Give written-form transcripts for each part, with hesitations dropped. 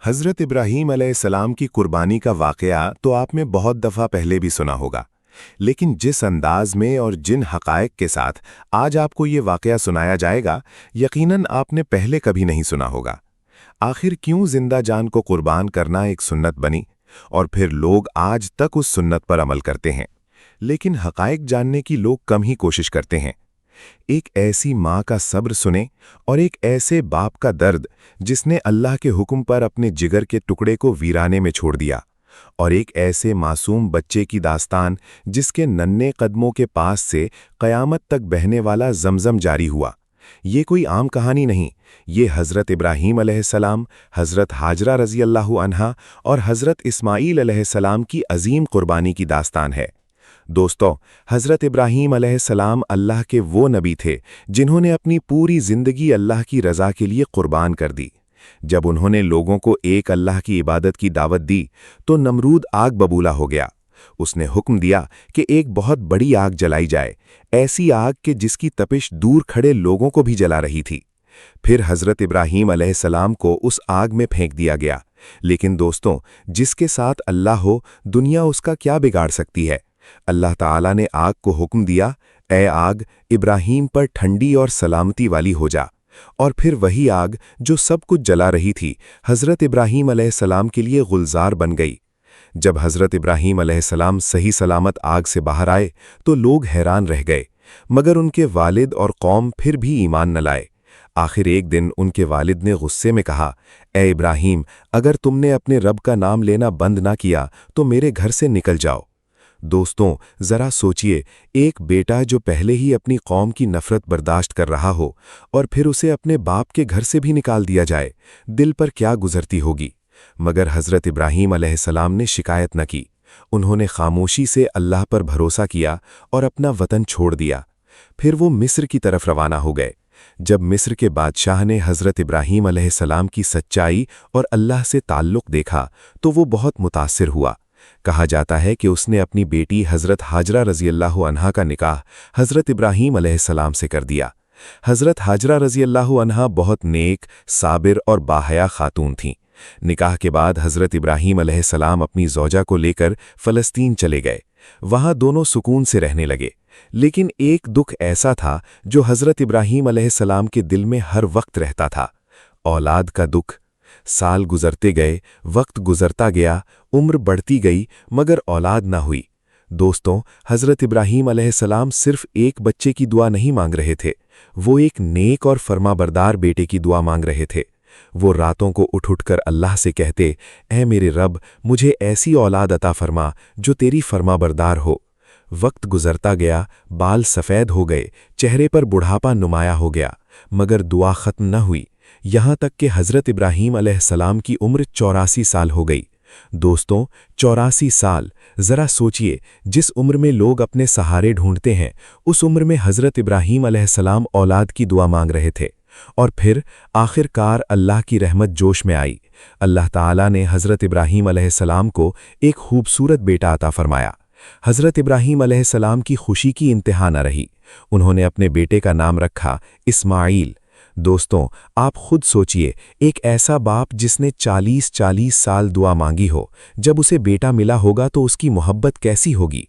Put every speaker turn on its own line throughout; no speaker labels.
हज़रत इब्राहीम अलैहिस्सलाम की कुर्बानी का वाक़या तो आपने बहुत दफ़ा पहले भी सुना होगा, लेकिन जिस अंदाज में और जिन हक़ाइक़ के साथ आज आपको ये वाक़या सुनाया जाएगा, यकीनन आपने पहले कभी नहीं सुना होगा। आखिर क्यों जिंदा जान को कुर्बान करना एक सुन्नत बनी और फिर लोग आज तक उस सुन्नत पर अमल करते हैं, लेकिन हक़ाइक़ जानने की लोग कम ही कोशिश करते हैं। एक ऐसी माँ का सब्र सुने और एक ऐसे बाप का दर्द जिसने अल्लाह के हुक्म पर अपने जिगर के टुकड़े को वीराने में छोड़ दिया, और एक ऐसे मासूम बच्चे की दास्तान जिसके नन्हे कदमों के पास से क़यामत तक बहने वाला ज़मज़म जारी हुआ। ये कोई आम कहानी नहीं, ये हज़रत इब्राहीम अलैहिस्सलाम, हज़रत हाजरा रज़ी अल्लाहु अन्हा और हज़रत इस्माईल अलैहिस्सलाम की अजीम कुर्बानी की दास्तान है। दोस्तों, हज़रत इब्राहीम अलैहिस्सलाम अल्लाह के वो नबी थे जिन्होंने अपनी पूरी ज़िंदगी अल्लाह की रज़ा के लिए कुर्बान कर दी। जब उन्होंने लोगों को एक अल्लाह की इबादत की दावत दी तो नमरूद आग बबूला हो गया। उसने हुक्म दिया कि एक बहुत बड़ी आग जलाई जाए, ऐसी आग कि जिसकी तपिश दूर खड़े लोगों को भी जला रही थी। फिर हज़रत इब्राहीम अलैहिस्सलाम को उस आग में फेंक दिया गया। लेकिन दोस्तों, जिसके साथ अल्लाह हो, दुनिया उसका क्या बिगाड़ सकती है। अल्लाह ताला ने आग को हुक्म दिया, ए आग, इब्राहीम पर ठंडी और सलामती वाली हो जा। और फिर वही आग जो सब कुछ जला रही थी, हज़रत इब्राहीम अलैहिस्सलाम के लिए गुलजार बन गई। जब हज़रत इब्राहीम अलैहिस्सलाम सही सलामत आग से बाहर आए तो लोग हैरान रह गए, मगर उनके वालिद और कौम फिर भी ईमान न लाए। आखिर एक दिन उनके वालिद ने गुस्से में कहा, ए इब्राहीम, अगर तुमने अपने रब का नाम लेना बंद ना किया तो मेरे घर से निकल जाओ। दोस्तों, ज़रा सोचिए, एक बेटा जो पहले ही अपनी कौम की नफ़रत बर्दाश्त कर रहा हो और फिर उसे अपने बाप के घर से भी निकाल दिया जाए, दिल पर क्या गुजरती होगी। मगर हज़रत इब्राहीम अलैहिस्सलाम ने शिकायत न की। उन्होंने खामोशी से अल्लाह पर भरोसा किया और अपना वतन छोड़ दिया। फिर वो मिस्र की तरफ रवाना हो गए। जब मिस्र के बादशाह ने हज़रत इब्राहीम अलैहिस्सलाम की सच्चाई और अल्लाह से ताल्लुक़ देखा तो वो बहुत मुतासिर हुआ। कहा जाता है कि उसने अपनी बेटी हज़रत हाजरा रज़ी अल्लाहु अन्हा का निकाह हज़रत इब्राहीम अलैहिस्सलाम से कर दिया। हज़रत हाजरा रज़ी अल्लाहु अन्हा बहुत नेक, साबिर और बाहया खातून थीं। निकाह के बाद हज़रत इब्राहीम अलैहिस्सलाम अपनी ज़ौजा को लेकर फ़लस्तीन चले गए। वहाँ दोनों सुकून से रहने लगे। लेकिन एक दुख ऐसा था जो हज़रत इब्राहीम अलैहिस्सलाम के दिल में हर वक्त रहता था, औलाद का दुख। साल गुजरते गए, वक्त गुजरता गया, उम्र बढ़ती गई, मगर औलाद ना हुई। दोस्तों, हज़रत इब्राहीम अलैहिस्सलाम सिर्फ एक बच्चे की दुआ नहीं मांग रहे थे, वो एक नेक और फरमाबरदार बेटे की दुआ मांग रहे थे। वो रातों को उठ उठकर अल्लाह से कहते, ऐ मेरे रब, मुझे ऐसी औलाद अता फरमा जो तेरी फरमाबरदार हो। वक्त गुजरता गया, बाल सफ़ेद हो गए, चेहरे पर बुढ़ापा नुमाया हो गया, मगर दुआ ख़त्म न हुई। यहाँ तक कि हज़रत इब्राहीम अलैहिस्सलाम की उम्र 84 साल हो गई। दोस्तों, 84 साल, ज़रा सोचिए, जिस उम्र में लोग अपने सहारे ढूंढते हैं, उस उम्र में हज़रत इब्राहीम अलैहिस्सलाम औलाद की दुआ मांग रहे थे। और फिर आखिरकार अल्लाह की रहमत जोश में आई। अल्लाह ताला ने हज़रत इब्राहीम अलैहिस्सलाम को एक खूबसूरत बेटा अता फरमाया। हज़रत इब्राहीम अलैहिस्सलाम की खुशी की इंतहा न रही। उन्होंने अपने बेटे का नाम रखा इस्माईल। दोस्तों, आप खुद सोचिए, एक ऐसा बाप जिसने 40-40 साल दुआ मांगी हो, जब उसे बेटा मिला होगा तो उसकी मोहब्बत कैसी होगी।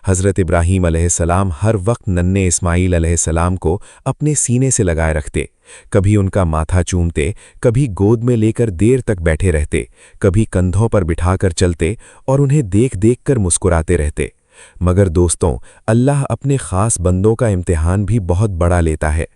हज़रत इब्राहीम अलैहिस्सलाम हर वक्त नन्हे इस्माईल अलैहिस्सलाम को अपने सीने से लगाए रखते। कभी उनका माथा चूमते, कभी गोद में लेकर देर तक बैठे रहते, कभी कंधों पर बिठाकर चलते और उन्हें देख देख कर मुस्कुराते रहते। मगर दोस्तों, अल्लाह अपने ख़ास बंदों का इम्तिहान भी बहुत बड़ा लेता है।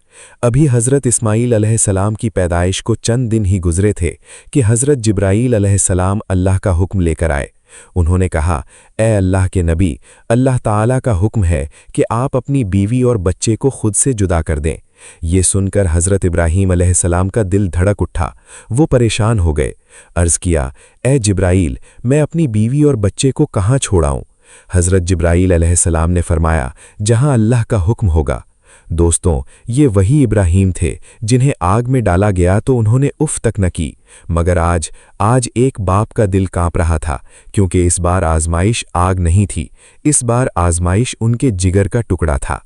अभी हज़रत इस्माईल अलैहिस्सलाम की पैदाइश को चंद दिन ही गुजरे थे कि हज़रत जिब्राईल अलैहिस्सलाम अल्लाह का हुक्म लेकर आए। उन्होंने कहा, ए अल्लाह के नबी, अल्लाह ताला का हुक्म है कि आप अपनी बीवी और बच्चे को खुद से जुदा कर दें। ये सुनकर हज़रत इब्राहीम अलैहिस्सलाम का दिल धड़क उठा। वो परेशान हो गए। अर्ज़ किया, ए जिब्राईल, मैं अपनी बीवी और बच्चे को कहाँ छोड़ाऊँ। हज़रत जिब्राईल अलैहिस्सलाम ने फरमाया, जहाँ अल्लाह का हुक्म होगा। दोस्तों, ये वही इब्राहीम थे जिन्हें आग में डाला गया तो उन्होंने उफ तक न की, मगर आज एक बाप का दिल कांप रहा था, क्योंकि इस बार आजमाइश आग नहीं थी, इस बार आजमाइश उनके जिगर का टुकड़ा था।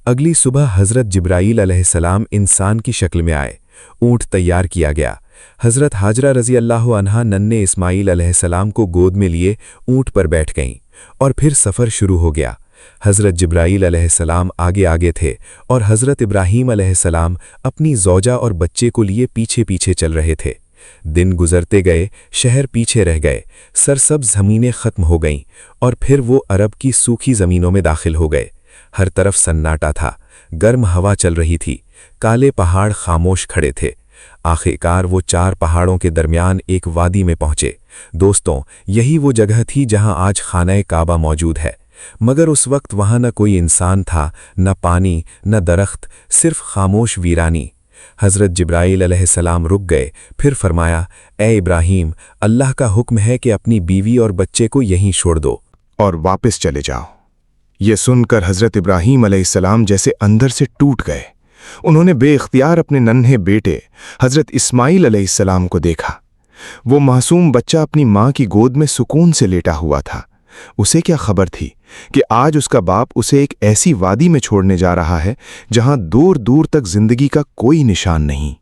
अगली सुबह हज़रत जिब्राईल अलैहिस्सलाम इंसान की शक्ल में आए। ऊँट तैयार किया गया,
हज़रत हाजरा रज़ी अल्लाह अन्हा नन्हे इस्माइल अलैहिस्सलाम को गोद में लिए ऊँट पर बैठ गईं और फिर सफ़र शुरू हो गया। हज़रत जिब्राईल अलैहिस्सलाम आगे आगे थे और हज़रत इब्राहीम अलैहिस्सलाम अपनी ज़ौजा और बच्चे को लिए पीछे पीछे चल रहे थे। दिन गुजरते गए, शहर पीछे रह गए, सरसब्ज़ ज़मीनें ख़त्म हो गईं और फिर वो अरब की सूखी ज़मीनों में दाखिल हो गए। हर तरफ सन्नाटा था, गर्म हवा चल रही थी, काले पहाड़ खामोश खड़े थे। आखिरकार वो 4 पहाड़ों के दरमियान एक वादी में पहुंचे। दोस्तों, यही वो जगह थी जहां आज खाना काबा मौजूद है, मगर उस वक्त वहां न कोई इंसान था, न पानी, न दरख्त, सिर्फ खामोश वीरानी। हज़रत जिब्राईल अलैहिस्सलाम रुक गए, फिर फरमाया, ए इब्राहीम, अल्लाह का हुक्म है कि अपनी बीवी और बच्चे को यहीं छोड़ दो
और वापस चले जाओ। ये सुनकर हज़रत इब्राहीम अलैहिस्सलाम जैसे अंदर से टूट गए। उन्होंने बेइख्तियार अपने नन्हे बेटे हज़रत इस्माइल अलैहिस्सलाम को देखा। वो मासूम बच्चा अपनी माँ की गोद में सुकून से लेटा हुआ था। उसे क्या खबर थी कि आज उसका बाप उसे एक ऐसी वादी में छोड़ने जा रहा है जहां दूर दूर तक जिंदगी का कोई निशान नहीं।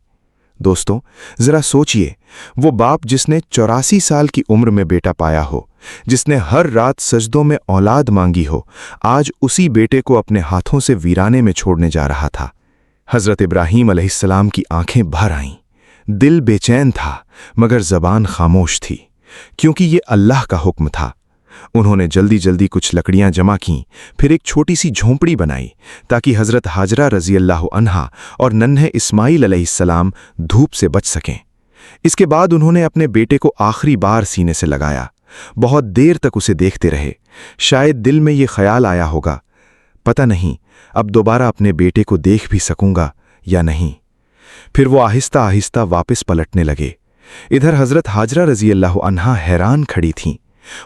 दोस्तों, जरा सोचिए, वो बाप जिसने 84 साल की उम्र में बेटा पाया हो, जिसने हर रात सजदों में औलाद मांगी हो, आज उसी बेटे को अपने हाथों से वीराने में छोड़ने जा रहा था। हज़रत इब्राहीम अलैहिस्सलाम की आंखें भर आईं। दिल बेचैन था, मगर ज़बान खामोश थी, क्योंकि ये अल्लाह का हुक्म था। उन्होंने जल्दी जल्दी कुछ लकड़ियां जमा कीं, फिर एक छोटी सी झोंपड़ी बनाई ताकि हज़रत हाजरा रज़ी अल्लाह अन्हा और नन्हे इस्माइल अलैहिस्सलाम धूप से बच सकें। इसके बाद उन्होंने अपने बेटे को आखिरी बार सीने से लगाया। बहुत देर तक उसे देखते रहे। शायद दिल में ये ख्याल आया होगा, पता नहीं अब दोबारा अपने बेटे को देख भी सकूंगा या नहीं। फिर वो आहिस्ता आहिस्ता वापस पलटने लगे। इधर हज़रत हाजरा रज़ी अल्लाह अन्हा हैरान खड़ी थीं।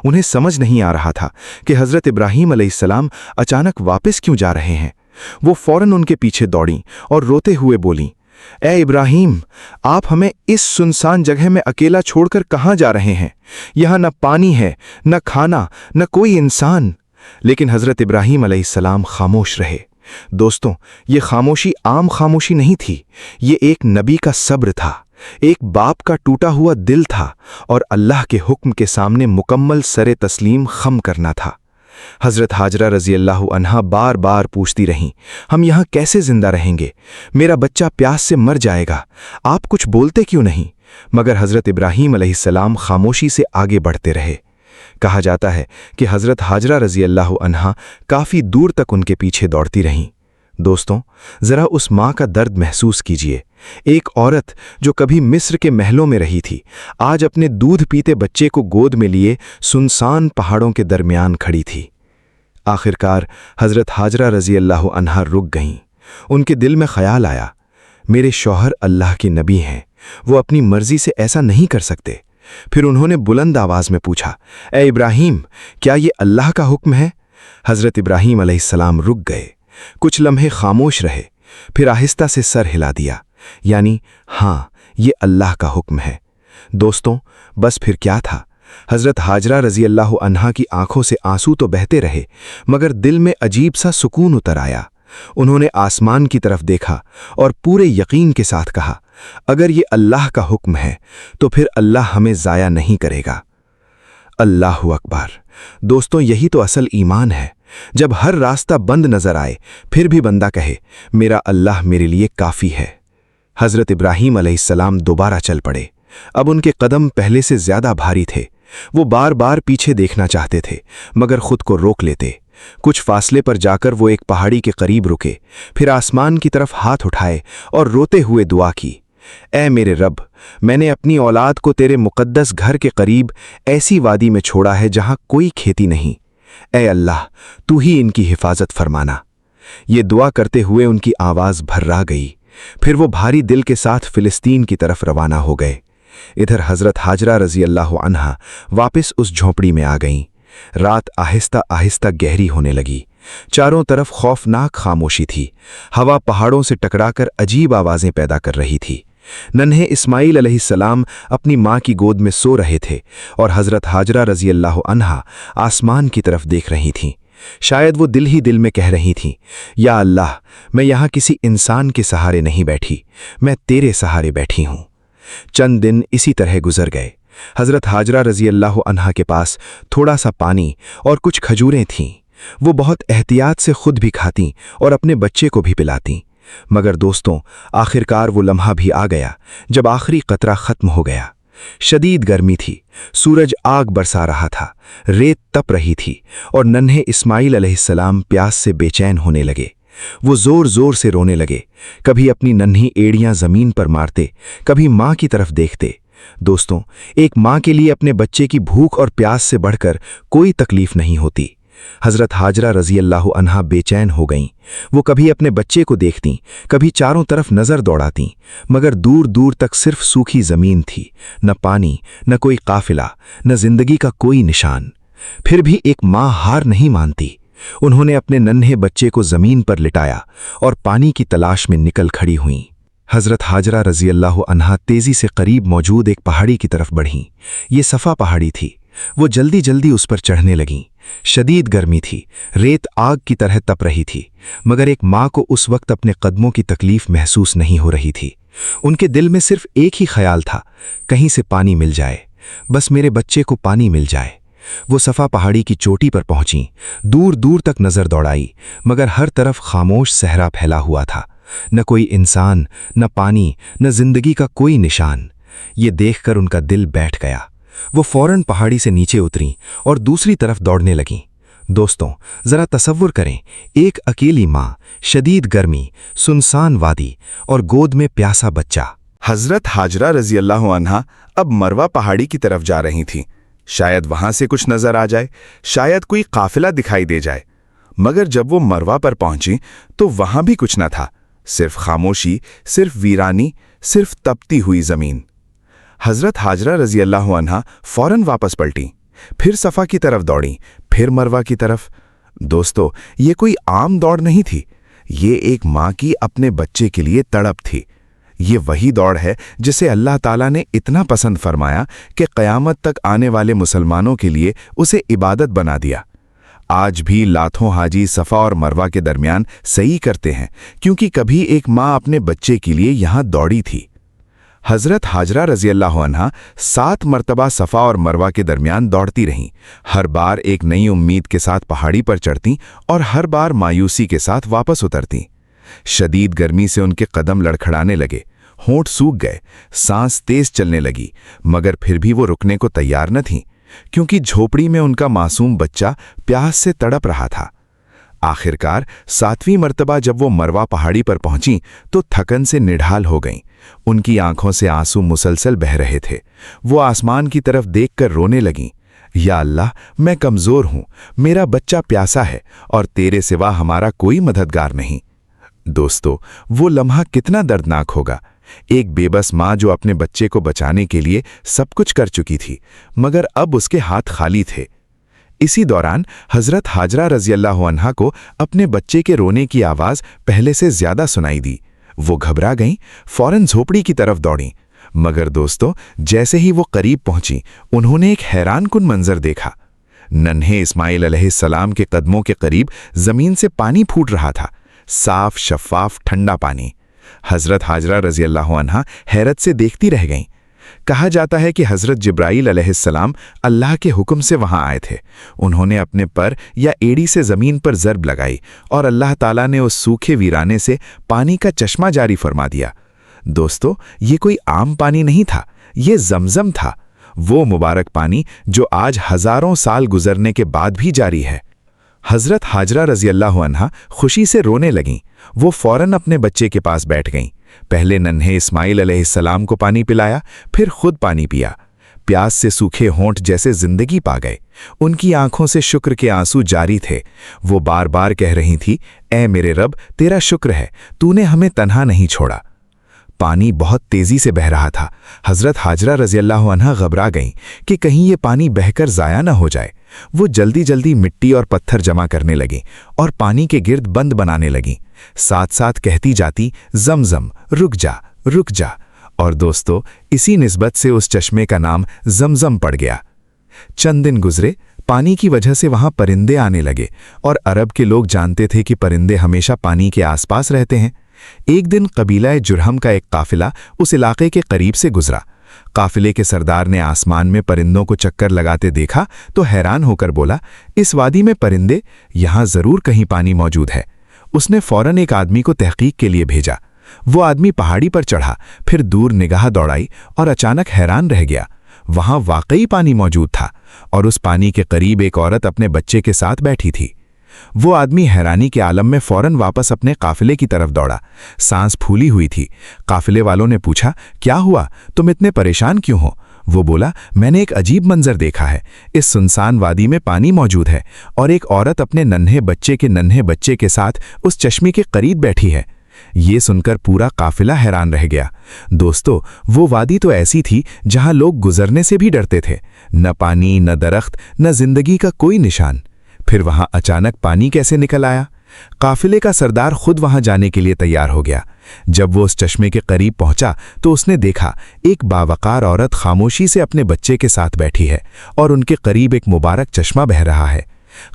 उन्हें समझ नहीं आ रहा था कि हज़रत इब्राहीम अलैहिस्सलाम अचानक वापस क्यों जा रहे हैं। वो फौरन उनके पीछे दौड़ीं और रोते हुए बोलीं, ए इब्राहीम, आप हमें इस सुनसान जगह में अकेला छोड़कर कहाँ जा रहे हैं? यहाँ न पानी है, न खाना, न कोई इंसान। लेकिन हज़रत इब्राहीम अलैहिस्सलाम खामोश रहे। दोस्तों, ये खामोशी आम खामोशी नहीं थी, ये एक नबी का सब्र था, एक बाप का टूटा हुआ दिल था और अल्लाह के हुक्म के सामने मुकम्मल सरे तस्लीम खम करना था। हज़रत हाजरा रज़ी अल्लाह अन्हा बार बार पूछती रहीं, हम यहाँ कैसे जिंदा रहेंगे? मेरा बच्चा प्यास से मर जाएगा, आप कुछ बोलते क्यों नहीं? मगर हज़रत इब्राहीम अलैहिस्सलाम खामोशी से आगे बढ़ते रहे। कहा जाता है कि हज़रत हाजरा रज़ी अल्लाह अन्हा काफ़ी दूर तक उनके पीछे दौड़ती रहीं। दोस्तों, ज़रा उस माँ का दर्द महसूस कीजिए। एक औरत जो कभी मिस्र के महलों में रही थी, आज अपने दूध पीते बच्चे को गोद में लिए सुनसान पहाड़ों के दरमियान खड़ी थी। आखिरकार हज़रत हाजरा रज़ी अल्लाह अन्हा रुक गईं। उनके दिल में ख्याल आया, मेरे शौहर अल्लाह के नबी हैं, वो अपनी मर्जी से ऐसा नहीं कर सकते। फिर उन्होंने बुलंद आवाज में पूछा, ए इब्राहीम, क्या ये अल्लाह का हुक्म है? हज़रत इब्राहीम अलैहिस्सलाम रुक गए, कुछ लम्हे खामोश रहे, फिर आहिस्ता से सर हिला दिया, यानी हाँ, ये अल्लाह का हुक्म है। दोस्तों, बस फिर क्या था? हज़रत हाजरा रज़ी अल्लाह अन्हा की आंखों से आंसू तो बहते रहे, मगर दिल में अजीब सा सुकून उतर आया। उन्होंने आसमान की तरफ देखा और पूरे यकीन के साथ कहा, अगर ये अल्लाह का हुक्म है तो फिर अल्लाह हमें ज़ाया नहीं करेगा। अल्लाहु अकबर। दोस्तों, यही तो असल ईमान है, जब हर रास्ता बंद नजर आए फिर भी बंदा कहे, मेरा अल्लाह मेरे लिए काफ़ी है। हज़रत इब्राहीम अलैहिस्सलाम दोबारा चल पड़े। अब उनके कदम पहले से ज़्यादा भारी थे। वो बार बार पीछे देखना चाहते थे, मगर खुद को रोक लेते। कुछ फासले पर जाकर वो एक पहाड़ी के करीब रुके, फिर आसमान की तरफ हाथ उठाए और रोते हुए दुआ की, ऐ मेरे रब, मैंने अपनी औलाद को तेरे मुक़द्दस घर के करीब ऐसी वादी में छोड़ा है जहां कोई खेती नहीं। ऐ अल्लाह, तू ही इनकी हिफाजत फरमाना। ये दुआ करते हुए उनकी आवाज़ भर्रा गई। फिर वो भारी दिल के साथ फ़िलिस्तीन की तरफ रवाना हो गए। इधर हज़रत हाजरा रज़ी अल्लाह अन्हा वापस उस झोंपड़ी में आ गईं। रात आहिस्ता आहिस्ता गहरी होने लगी। चारों तरफ खौफनाक खामोशी थी। हवा पहाड़ों से टकराकर अजीब आवाज़ें पैदा कर रही थी। नन्हे इस्माइल अलैहिस्सलाम अपनी माँ की गोद में सो रहे थे और हज़रत हाजरा रज़ी अल्लाह अन्हा आसमान की तरफ देख रही थीं। शायद वो दिल ही दिल में कह रही थीं, या अल्लाह, मैं यहाँ किसी इंसान के सहारे नहीं बैठी, मैं तेरे सहारे बैठी हूँ।
चंद दिन इसी तरह गुजर गए। हज़रत हाजरा रज़ी अल्लाह अन्हा के पास थोड़ा सा पानी और कुछ खजूरें थीं। वो बहुत एहतियात से खुद भी खातीं और अपने बच्चे को भी पिलातीं। मगर दोस्तों, आखिरकार वो लम्हा भी आ गया जब आखिरी कतरा ख़त्म हो गया। शदीद गर्मी थी, सूरज आग बरसा रहा था, रेत तप रही थी और नन्हे इस्माइल अलैहिस्सलाम प्यास से बेचैन होने लगे। वो ज़ोर ज़ोर से रोने लगे, कभी अपनी नन्ही एड़ियां ज़मीन पर मारते, कभी माँ की तरफ देखते। दोस्तों, एक माँ के लिए अपने बच्चे की भूख और प्यास से बढ़कर कोई तकलीफ नहीं होती। हज़रत हाजरा रज़ी अल्लाह अन्हा बेचैन हो गईं। वो कभी अपने बच्चे को देखतीं, कभी चारों तरफ नज़र दौड़ातीं, मगर दूर दूर तक सिर्फ सूखी ज़मीन थी, न पानी, न कोई काफिला, न जिंदगी का कोई निशान। फिर भी एक माँ हार नहीं मानती। उन्होंने अपने नन्हे बच्चे को ज़मीन पर लिटाया और पानी की तलाश में निकल खड़ी हुईं। हज़रत हाजरा रज़ी अल्लाह अन्हा तेज़ी से करीब मौजूद एक पहाड़ी की तरफ बढ़ीं। ये सफ़ा पहाड़ी थी। वो जल्दी जल्दी उस पर चढ़ने लगीं। शदीद गर्मी थी, रेत आग की तरह तप रही थी, मगर एक माँ को उस वक्त अपने कदमों की तकलीफ महसूस नहीं हो रही थी। उनके दिल में सिर्फ एक ही ख्याल था, कहीं से पानी मिल जाए, बस मेरे बच्चे को पानी मिल जाए। वो सफ़ा पहाड़ी की चोटी पर पहुंची, दूर दूर तक नज़र दौड़ाई, मगर हर तरफ खामोश सहरा फैला हुआ था। न कोई इंसान, न पानी, न जिंदगी का कोई निशान। ये देखकर उनका दिल बैठ गया। वो फौरन पहाड़ी से नीचे उतरीं और दूसरी तरफ दौड़ने लगीं। दोस्तों, ज़रा तसव्वुर करें, एक अकेली माँ, शदीद गर्मी, सुनसान वादी और गोद में प्यासा बच्चा।
हज़रत हाजरा रज़ी अल्लाह अन्हा अब मरवा पहाड़ी की तरफ जा रही थीं। शायद वहां से कुछ नजर आ जाए, शायद कोई काफिला दिखाई दे जाए। मगर जब वो मरवा पर पहुंची तो वहां भी कुछ न था, सिर्फ खामोशी, सिर्फ वीरानी, सिर्फ तपती हुई जमीन। हज़रत हाजरा रज़ी अल्लाह अन्हा फौरन वापस पलटी, फिर सफ़ा की तरफ दौड़ी, फिर मरवा की तरफ। दोस्तों, ये कोई आम दौड़ नहीं थी, ये एक माँ की अपने बच्चे के लिए तड़प थी। ये वही दौड़ है जिसे अल्लाह ताला ने इतना पसंद फरमाया कि क़यामत तक आने वाले मुसलमानों के लिए उसे इबादत बना दिया। आज भी लाखों हाजी सफ़ा और मरवा के दरमियान सही करते हैं, क्योंकि कभी एक माँ अपने बच्चे के लिए यहाँ दौड़ी थी। हज़रत हाजरा रज़ी अल्लाह अन्हा 7 मरतबा सफ़ा और मरवा के दरमियान दौड़ती रहीं। हर बार एक नई उम्मीद के साथ पहाड़ी पर चढ़तीं और हर बार मायूसी के साथ वापस उतरतीं। शदीद गर्मी से उनके कदम लड़खड़ाने लगे, होंठ सूख गए, सांस तेज चलने लगी, मगर फिर भी वो रुकने को तैयार न थीं, क्योंकि झोपड़ी में उनका मासूम बच्चा प्यास से तड़प रहा था। आखिरकार 7वीं मर्तबा जब वो मरवा पहाड़ी पर पहुंची तो थकन से निढाल हो गईं। उनकी आंखों से आंसू मुसलसल बह रहे थे। वो आसमान की तरफ देखकर रोने लगीं, या अल्लाह, मैं कमज़ोर हूं, मेरा बच्चा प्यासा है और तेरे सिवा हमारा कोई मददगार नहीं। दोस्तों, वो लम्हा कितना दर्दनाक होगा। एक बेबस माँ जो अपने बच्चे को बचाने के लिए सब कुछ कर चुकी थी, मगर अब उसके हाथ खाली थे। इसी दौरान हज़रत हाजरा रज़ी अल्लाह अन्हा को अपने बच्चे के रोने की आवाज़ पहले से ज़्यादा सुनाई दी। वो घबरा गईं, फौरन झोपड़ी की तरफ दौड़ीं। मगर दोस्तों, जैसे ही वो करीब पहुंची, उन्होंने एक हैरानकुन मंजर देखा। नन्हे इस्माइल अलैहिस्सलाम के कदमों के करीब ज़मीन से पानी फूट रहा था, साफ शफ़ाफ ठंडा पानी। हज़रत हाजरा रज़ी अल्लाह अन्हा हैरत से देखती रह गईं। कहा जाता है कि हज़रत जिब्राईल अलैहिस्सलाम अल्लाह के हुक्म से वहां आए थे। उन्होंने अपने पर या एड़ी से ज़मीन पर ज़रब लगाई और अल्लाह ताला ने उस सूखे वीराने से पानी का चश्मा जारी फरमा दिया। दोस्तों, ये कोई आम पानी नहीं था, ये ज़मज़म था, वो मुबारक पानी जो आज हज़ारों साल गुजरने के बाद भी जारी है। हज़रत हाजरा रज़ी अल्लाह अन्हा खुशी से रोने लगीं। वो फौरन अपने बच्चे के पास बैठ गईं। पहले नन्हे इस्माइल अलैहिस्सलाम को पानी पिलाया, फिर खुद पानी पिया। प्यास से सूखे होंठ जैसे जिंदगी पा गए। उनकी आंखों से शुक्र के आंसू जारी थे। वो बार बार कह रही थी, ऐ मेरे रब, तेरा शुक्र है, तूने हमें तन्हा नहीं छोड़ा। पानी बहुत तेजी से बह रहा था। हज़रत हाजरा रज़ी अल्लाह अन्हा घबरा गईं कि कहीं ये पानी बहकर ज़ाया न हो जाए। वो जल्दी जल्दी मिट्टी और पत्थर जमा करने लगीं और पानी के गिर्द बंद बनाने लगीं। साथ साथ कहती जाती, ज़मज़म, रुक जा, रुक जा। और दोस्तों, इसी निस्बत से उस चश्मे का नाम ज़मज़म पड़ गया। चंद दिन गुजरे, पानी की वजह से वहां परिंदे आने लगे और अरब के लोग जानते थे कि परिंदे हमेशा पानी के आसपास रहते हैं।
ایک دن قبیلہ جرہم کا ایک قافلہ اس علاقے کے قریب سے گزرا۔ قافلے کے سردار نے آسمان میں پرندوں کو چکر لگاتے دیکھا تو حیران ہو کر بولا، اس وادی میں پرندے، یہاں ضرور کہیں پانی موجود ہے۔ اس نے فوراً ایک آدمی کو تحقیق کے لیے بھیجا۔ وہ آدمی پہاڑی پر چڑھا، پھر دور نگاہ دوڑائی اور اچانک حیران رہ گیا۔ وہاں واقعی پانی موجود تھا اور اس پانی کے قریب ایک عورت اپنے بچے کے ساتھ بیٹھی تھی۔ وہ آدمی حیرانی کے عالم میں فوراً واپس اپنے قافلے کی طرف دوڑا۔ سانس پھولی ہوئی تھی۔ قافلے والوں نے پوچھا، کیا ہوا؟ تم اتنے پریشان کیوں ہو؟ وہ بولا، میں نے ایک عجیب منظر دیکھا ہے۔ اس سنسان وادی میں پانی موجود ہے اور ایک عورت اپنے ننھے بچے کے ساتھ اس چشمے کے قریب بیٹھی ہے۔ یہ سن کر پورا قافلہ حیران رہ گیا۔ دوستو، وہ وادی تو ایسی تھی جہاں لوگ گزرنے سے بھی ڈرتے تھے۔ نہ پانی، نہ درخت، نہ زندگی کا کوئی نشان۔ پھر وہاں اچانک پانی کیسے نکل آیا؟ قافلے کا سردار خود وہاں جانے کے لیے تیار ہو گیا۔ جب وہ اس چشمے کے قریب پہنچا تو اس نے دیکھا ایک باوقار عورت خاموشی سے اپنے بچے کے ساتھ بیٹھی ہے اور ان کے قریب ایک مبارک چشمہ بہہ رہا ہے۔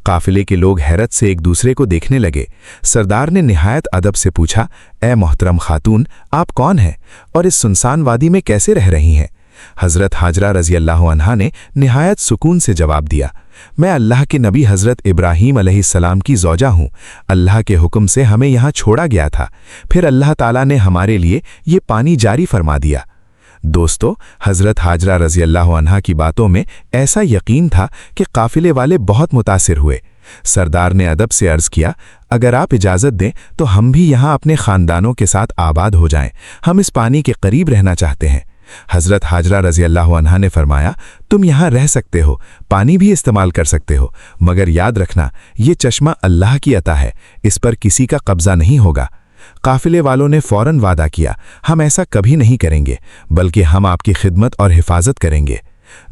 قافلے کے لوگ حیرت سے ایک دوسرے کو دیکھنے لگے۔ سردار نے نہایت ادب سے پوچھا، اے محترم خاتون، آپ کون ہیں اور اس سنسان وادی میں کیسے رہ رہی ہیں؟ حضرت حاجرہ رضی اللہ عنہا نے نہایت سکون سے جواب دیا، میں اللہ کے نبی حضرت ابراہیم علیہ السلام کی زوجہ ہوں۔ اللہ کے حکم سے ہمیں یہاں چھوڑا گیا تھا، پھر اللہ تعالیٰ نے ہمارے لیے یہ پانی جاری فرما دیا۔ دوستو، حضرت حاجرہ رضی اللہ عنہا کی باتوں میں ایسا یقین تھا کہ قافلے والے بہت متاثر ہوئے۔ سردار نے ادب سے عرض کیا، اگر آپ اجازت دیں تو ہم بھی یہاں اپنے خاندانوں کے ساتھ آباد ہو جائیں، ہم اس پانی کے قریب رہنا چاہتے ہیں۔ حضرت حاجرہ رضی اللہ عنہا نے فرمایا، تم یہاں رہ سکتے ہو، پانی بھی استعمال کر سکتے ہو، مگر یاد رکھنا یہ چشمہ اللہ کی عطا ہے، اس پر کسی کا قبضہ نہیں ہوگا۔ قافلے والوں نے فوراً وعدہ کیا، ہم ایسا کبھی نہیں کریں گے، بلکہ ہم آپ کی خدمت اور حفاظت کریں گے۔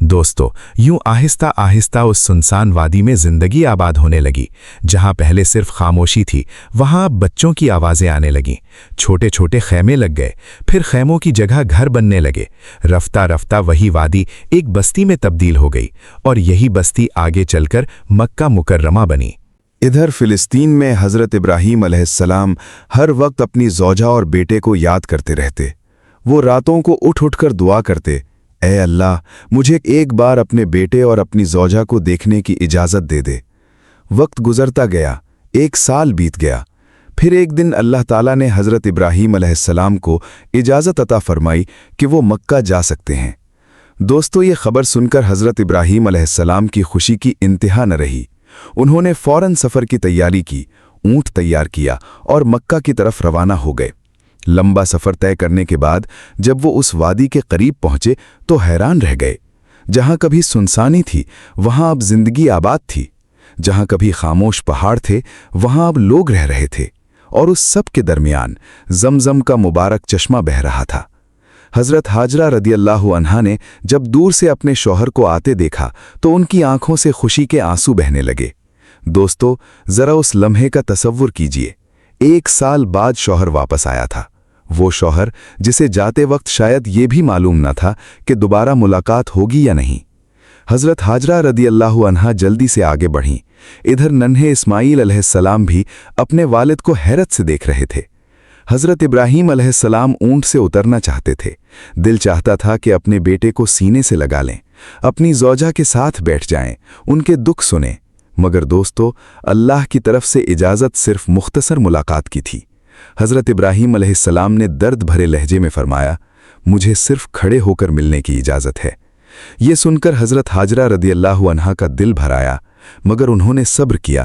دوستو، یوں آہستہ آہستہ اس سنسان وادی میں زندگی آباد ہونے لگی۔ جہاں پہلے صرف خاموشی تھی، وہاں اب بچوں کی آوازیں آنے لگیں۔ چھوٹے چھوٹے خیمے لگ گئے، پھر خیموں کی جگہ گھر بننے لگے۔ رفتہ رفتہ وہی وادی ایک بستی میں تبدیل ہو گئی اور یہی بستی آگے چل کر مکہ مکرمہ بنی۔
ادھر فلسطین میں حضرت ابراہیم علیہ السلام ہر وقت اپنی زوجہ اور بیٹے کو یاد کرتے رہتے۔ وہ راتوں کو اٹھ کر دعا کرتے، اے اللہ، مجھے ایک بار اپنے بیٹے اور اپنی زوجہ کو دیکھنے کی اجازت دے دے۔ وقت گزرتا گیا، 1 سال بیت گیا۔ پھر ایک دن اللہ تعالیٰ نے حضرت ابراہیم علیہ السلام کو اجازت عطا فرمائی کہ وہ مکہ جا سکتے ہیں۔ دوستو، یہ خبر سن کر حضرت ابراہیم علیہ السلام کی خوشی کی انتہا نہ رہی۔ انہوں نے فوراً سفر کی تیاری کی، اونٹ تیار کیا اور مکہ کی طرف روانہ ہو گئے۔ لمبا سفر طے کرنے کے بعد جب وہ اس وادی کے قریب پہنچے تو حیران رہ گئے۔ جہاں کبھی سنسانی تھی وہاں اب زندگی آباد تھی، جہاں کبھی خاموش پہاڑ تھے وہاں اب لوگ رہ رہے تھے، اور اس سب کے درمیان زمزم کا مبارک چشمہ بہہ رہا تھا۔ حضرت حاجرہ رضی اللہ عنہا نے جب دور سے اپنے شوہر کو آتے دیکھا تو ان کی آنکھوں سے خوشی کے آنسو بہنے لگے۔ دوستو، ذرا اس لمحے کا تصور کیجئے۔ 1 سال بعد شوہر واپس آیا تھا، وہ شوہر جسے جاتے وقت شاید یہ بھی معلوم نہ تھا کہ دوبارہ ملاقات ہوگی یا نہیں۔ حضرت حاجرہ رضی اللہ عنہا جلدی سے آگے بڑھیں۔ ادھر ننھے اسماعیل علیہ السلام بھی اپنے والد کو حیرت سے دیکھ رہے تھے۔ حضرت ابراہیم علیہ السلام اونٹ سے اترنا چاہتے تھے۔ دل چاہتا تھا کہ اپنے بیٹے کو سینے سے لگا لیں، اپنی زوجہ کے ساتھ بیٹھ جائیں، ان کے دکھ سنیں، مگر دوستو، اللہ کی طرف سے اجازت صرف مختصر ملاقات کی تھی۔ حضرت ابراہیم علیہ السلام نے درد بھرے لہجے میں فرمایا، مجھے صرف کھڑے ہو کر ملنے کی اجازت ہے۔ یہ سن کر حضرت حاجرہ رضی اللہ عنہا کا دل بھر آیا، مگر انہوں نے صبر کیا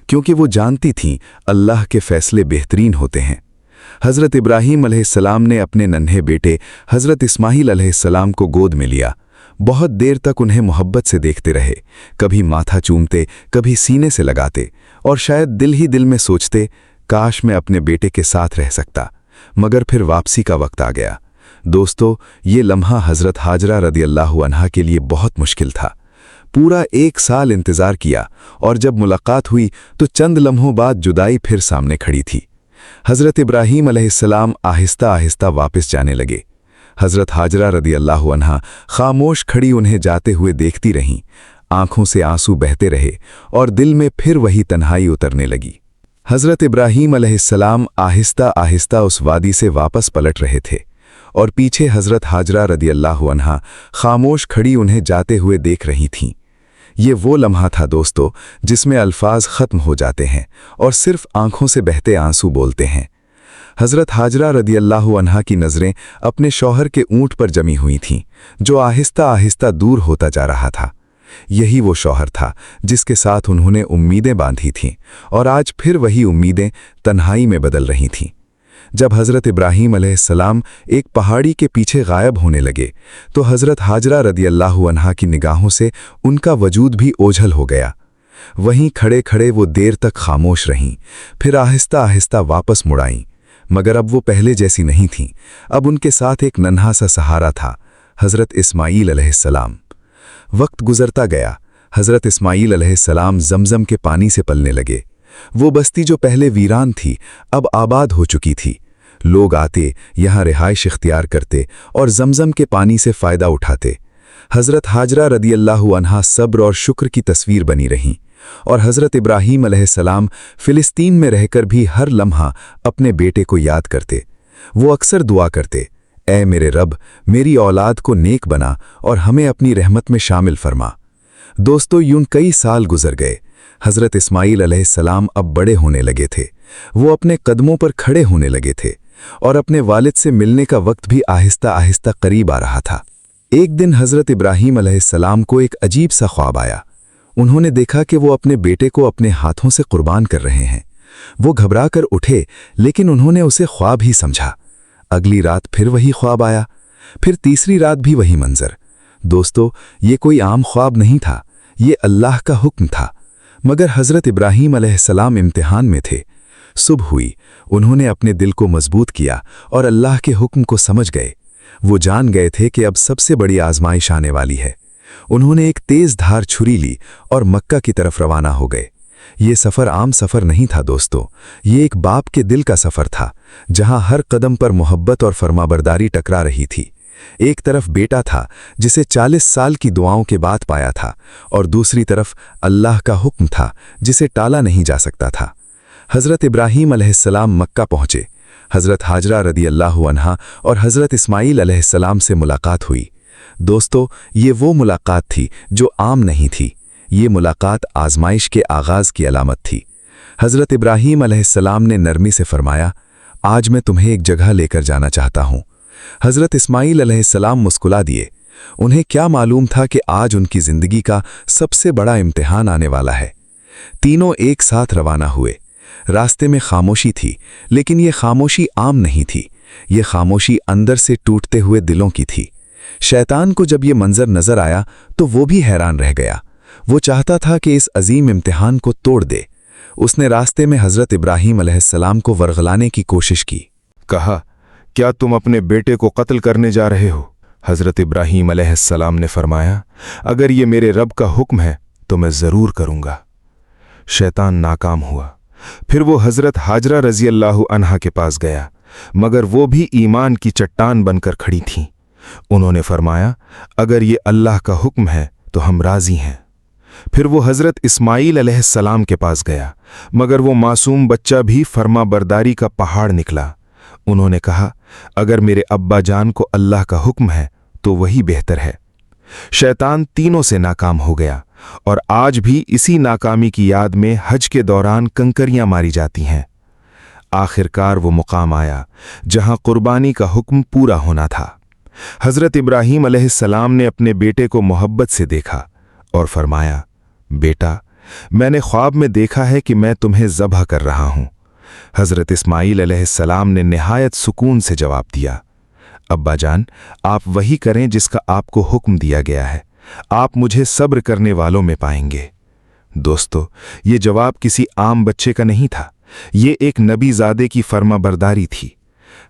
کیونکہ وہ جانتی تھیں اللہ کے فیصلے بہترین ہوتے ہیں۔ حضرت ابراہیم علیہ السلام نے اپنے ننھے بیٹے حضرت اسماعیل علیہ السلام کو گود میں لیا۔ بہت دیر تک انہیں محبت سے دیکھتے رہے، کبھی ماتھا چومتے، کبھی سینے سے لگاتے، اور شاید دل ہی دل میں سوچتے، کاش میں اپنے بیٹے کے ساتھ رہ سکتا۔ مگر پھر واپسی کا وقت آ گیا۔ دوستو، یہ لمحہ حضرت حاجرہ رضی اللہ عنہا کے لیے بہت مشکل تھا۔ پورا 1 سال انتظار کیا، اور جب ملاقات ہوئی تو چند لمحوں بعد جدائی پھر سامنے کھڑی تھی۔ حضرت ابراہیم علیہ السلام آہستہ آہستہ واپس جانے لگے۔ حضرت حاجرہ رضی اللہ عنہا خاموش کھڑی انہیں جاتے ہوئے دیکھتی رہیں، آنکھوں سے آنسو بہتے رہے اور دل میں پھر وہی تنہائی اترنے لگی۔
हज़रत इब्राहीम अलैहिस्सलाम आहिस्ता आहिस्ता उस वादी से वापस पलट रहे थे और पीछे हज़रत हाजरा रदियल्लाहु अन्हा खामोश खड़ी उन्हें जाते हुए देख रही थीं। ये वो लम्हा था दोस्तों जिसमें अल्फाज ख़त्म हो जाते हैं और सिर्फ आंखों से बहते आंसू बोलते हैं। हज़रत हाजरा रदियल्लाहु अन्हा की नज़रें अपने शौहर के ऊंट पर जमी हुई थीं, जो आहिस्ता आहिस्ता दूर होता जा रहा था। यही वो शौहर था जिसके साथ उन्होंने उम्मीदें बांधी थीं और आज फिर वही उम्मीदें तन्हाई में बदल रही थीं। जब हज़रत इब्राहीम अलैहिस्सलाम एक पहाड़ी के पीछे गायब होने लगे तो हज़रत हाजरा रदियल्लाहु अन्हा की निगाहों से उनका वजूद भी ओझल हो गया। वहीं खड़े खड़े वो देर तक खामोश रहीं, फिर आहिस्ता आहिस्ता वापस मुड़ आईं, मगर अब वो पहले जैसी नहीं थीं। अब उनके साथ एक नन्हा सा सहारा था, हज़रत इस्माईल अलैहिस्सलाम। वक्त गुजरता गया, हज़रत इस्माईल अलैहिस्सलाम जमजम के पानी से पलने लगे। वो बस्ती जो पहले वीरान थी अब आबाद हो चुकी थी। लोग आते, यहाँ रिहाइश इख्तियार करते और जमजम के पानी से फ़ायदा उठाते। हज़रत हाजरा रदियल्लाहु अन्हा सब्र और शुक्र की तस्वीर बनी रहीं और हज़रत इब्राहीम अलैहिस्सलाम फ़िलिस्तीन में रहकर भी हर लम्हा अपने बेटे को याद करते। वो अक्सर दुआ करते, ऐ मेरे रब, मेरी औलाद को नेक बना और हमें अपनी रहमत में शामिल फरमा। दोस्तों, यूं कई साल गुजर गए। हज़रत इस्माईल अलैहिस्सलाम अब बड़े होने लगे थे। वो अपने कदमों पर खड़े होने लगे थे और अपने वालिद से मिलने का वक्त भी आहिस्ता आहिस्ता करीब आ रहा था। एक दिन हज़रत इब्राहीम अलैहिस्सलाम को एक अजीब सा ख्वाब आया। उन्होंने देखा कि वो अपने बेटे को अपने हाथों से कुर्बान कर रहे हैं। वो घबरा कर उठे, लेकिन उन्होंने उसे ख्वाब ही समझा। अगली रात फिर वही ख्वाब आया, फिर तीसरी रात भी वही मंजर। दोस्तों, ये कोई आम ख्वाब नहीं था, ये अल्लाह का हुक्म था। मगर हज़रत इब्राहीम अलैहिस्सलाम इम्तिहान में थे। सुबह हुई, उन्होंने अपने दिल को मजबूत किया और अल्लाह के हुक्म को समझ गए। वो जान गए थे कि अब सबसे बड़ी आजमाइश आने वाली है। उन्होंने एक तेज धार छुरी ली और मक्का की तरफ रवाना हो गए। ये सफ़र आम सफ़र नहीं था दोस्तों, ये एक बाप के दिल का सफ़र था, जहां हर कदम पर मोहब्बत और फरमाबरदारी टकरा रही थी। एक तरफ बेटा था जिसे 40 साल की दुआओं के बाद पाया था, और दूसरी तरफ अल्लाह का हुक्म था जिसे टाला नहीं जा सकता था। हज़रत इब्राहीम अलैहिस्सलाम मक्का पहुँचे। हज़रत हाजरा रदियल्लाहु अन्हा और हज़रत इस्माईल अलैहिस्सलाम से मुलाकात हुई। दोस्तों, ये वो मुलाकात थी जो आम नहीं थी। ये मुलाकात आजमाइश के आगाज़ की अलामत थी। हज़रत इब्राहीम अलैहिस्सलाम ने नरमी से फरमाया, आज मैं तुम्हें एक जगह लेकर जाना चाहता हूँ। हज़रत इस्माईल अलैहिस्सलाम मुस्कुरा दिए। उन्हें क्या मालूम था कि आज उनकी ज़िंदगी का सबसे बड़ा इम्तिहान आने वाला है। तीनों एक साथ रवाना हुए। रास्ते में खामोशी थी, लेकिन ये खामोशी आम नहीं थी। ये खामोशी अंदर से टूटते हुए दिलों की थी। शैतान को जब ये मंजर नजर आया तो वो भी हैरान रह गया। वो चाहता था कि इस अजीम इम्तिहान को तोड़ दे। उसने रास्ते में हज़रत इब्राहीम अलैहिस्सलाम को वरगलाने की कोशिश की।
कहा, क्या तुम अपने बेटे को कत्ल करने जा रहे हो? हज़रत इब्राहीम अलैहिस्सलाम ने फरमाया, अगर ये मेरे रब का हुक्म है तो मैं ज़रूर करूँगा। शैतान नाकाम हुआ। फिर वो हज़रत हाजरा रज़ियल्लाहु अन्हा के पास गया, मगर वो भी ईमान की चट्टान बनकर खड़ी थीं। उन्होंने फरमाया, अगर ये अल्लाह का हुक्म है तो हम राज़ी हैं। फिर वो हज़रत इस्माईल अलैहिस्सलाम के पास गया, मगर वो मासूम बच्चा भी फर्मा बरदारी का पहाड़ निकला। उन्होंने कहा, अगर मेरे अब्बा जान को अल्लाह का हुक्म है तो वही बेहतर है। शैतान तीनों से नाकाम हो गया, और आज भी इसी नाकामी की याद में हज के दौरान कंकरियां मारी जाती हैं। आखिरकार वो मुकाम आया जहां कुर्बानी का हुक्म पूरा होना था। हज़रत इब्राहीम अलैहिस्सलाम ने अपने बेटे को मोहब्बत से देखा और फरमाया, बेटा, मैंने ख्वाब में देखा है कि मैं तुम्हें ज़बह कर रहा हूं। हज़रत इस्माईल अलैहिस्सलाम ने निहायत सुकून से जवाब दिया, अब्बा जान, आप वही करें जिसका आपको हुक्म दिया गया है। आप मुझे सब्र करने वालों में पाएंगे। दोस्तों, ये जवाब किसी आम बच्चे का नहीं था, ये एक नबीज़ादे की फर्माबरदारी थी।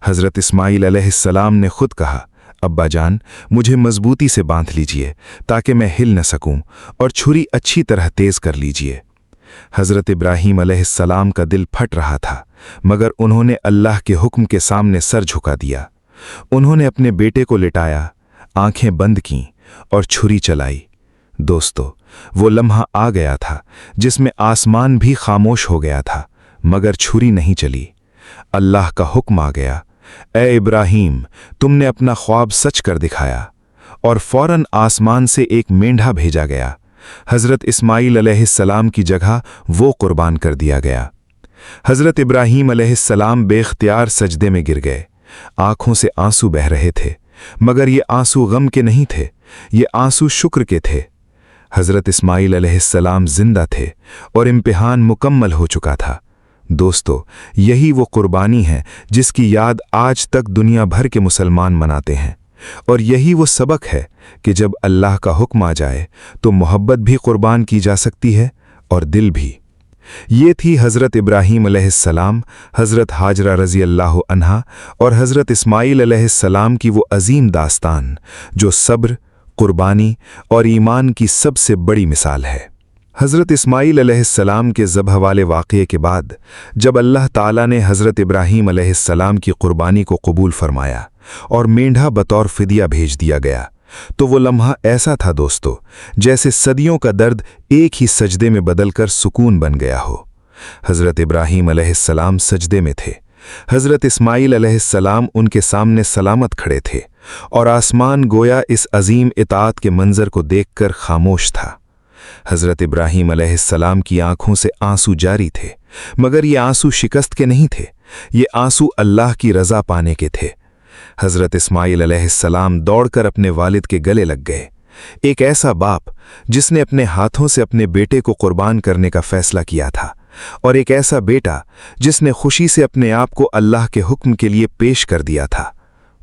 हज़रत इस्माईल अलैहिस्सलाम ने खुद कहा, अब्बा जान, मुझे मजबूती से बांध लीजिए ताकि मैं हिल न सकूं, और छुरी अच्छी तरह तेज कर लीजिए। हज़रत इब्राहीम अलैहिस्सलाम का दिल फट रहा था, मगर उन्होंने अल्लाह के हुक्म के सामने सर झुका दिया। उन्होंने अपने बेटे को लिटाया, आंखें बंद कीं और छुरी चलाई। दोस्तों, वो लम्हा आ गया था जिसमें आसमान भी खामोश हो गया था,
मगर छुरी नहीं चली। अल्लाह का हुक्म आ गया, ए इब्राहिम, तुमने अपना ख्वाब सच कर दिखाया। और फौरन आसमान से एक मेंढा भेजा गया। हज़रत इस्माईल अलैहिस्सलाम की जगह वो कुर्बान कर दिया गया। हज़रत इब्राहीम अलैहिस्सलाम बेख्तियार सजदे में गिर गए। आंखों से आंसू बह रहे थे, मगर ये आंसू गम के नहीं थे, ये आंसू शुक्र के थे। हज़रत इस्माईल अलैहिस्सलाम जिंदा थे और इम्तिहान मुकम्मल हो चुका था। दोस्तों, यही वो कुर्बानी है जिसकी याद आज तक दुनिया भर के मुसलमान मनाते हैं। और यही वो सबक है कि जब अल्लाह का हुक्म आ जाए तो मोहब्बत भी कुर्बान की जा सकती है और दिल भी। ये थी हज़रत इब्राहीम अलैहिस्सलाम, हज़रत हाजरा रज़ी अल्लाह अन्हा और हज़रत इस्माईल अलैहिस्सलाम की वो अजीम दास्तान जो सब्र, कुर्बानी और ईमान की सबसे बड़ी मिसाल है। हज़रत इस्माईल अलैहिस्सलाम के ज़ब्ह वाले वाक़ये के बाद जब अल्लाह ताला ने हज़रत इब्राहीम अलैहिस्सलाम की कुर्बानी को कबूल फरमाया और मेंढा बतौर फ़िदिया भेज दिया गया, तो वो लम्हा ऐसा था दोस्तों, जैसे सदियों का दर्द एक ही सजदे में बदलकर सुकून बन गया हो। हज़रत इब्राहीम अलैहिस्सलाम सजदे में थे, हज़रत इस्माईल अलैहिस्सलाम उनके सामने सलामत खड़े थे और आसमान गोया इस अजीम इताअत के मंजर को देखकर खामोश था। हज़रत इब्राहीम अलैहिस्सलाम की आंखों से आंसू जारी थे, मगर ये आंसू शिकस्त के नहीं थे, ये आंसू अल्लाह की रज़ा पाने के थे। हज़रत इस्माईल अलैहिस्सलाम दौड़कर अपने वालिद के गले लग गए। एक ऐसा बाप जिसने अपने हाथों से अपने बेटे को कुर्बान करने का फैसला किया था, और एक ऐसा बेटा जिसने खुशी से अपने आप को अल्लाह के हुक्म के लिए पेश कर दिया था।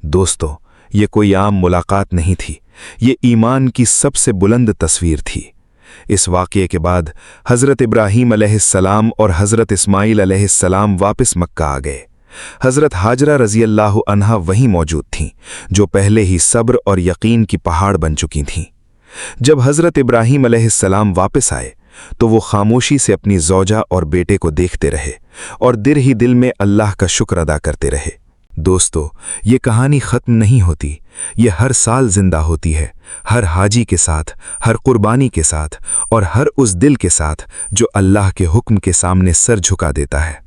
दोस्तों, ये कोई आम मुलाकात नहीं थी, ये ईमान की सबसे बुलंद तस्वीर थी। इस वाक़ये के बाद हज़रत इब्राहीम अलैहिस्सलाम और हज़रत इस्माईल अलैहिस्सलाम वापस मक्का आ गए। हज़रत हाजरा रज़ी अल्लाह अन्हा वहीं मौजूद थीं, जो पहले ही सब्र और यकीन की पहाड़ बन चुकी थीं। जब हज़रत इब्राहीम अलैहिस्सलाम वापस आए तो वो खामोशी से अपनी ज़ौजा और बेटे को देखते रहे और दिल ही दिल में अल्लाह का शुक्र अदा करते रहे। दोस्तों, ये कहानी ख़त्म नहीं होती, ये हर साल जिंदा होती है, हर हाजी के साथ, हर कुर्बानी के साथ और हर उस दिल के साथ जो अल्लाह के हुक्म के सामने सर झुका देता है।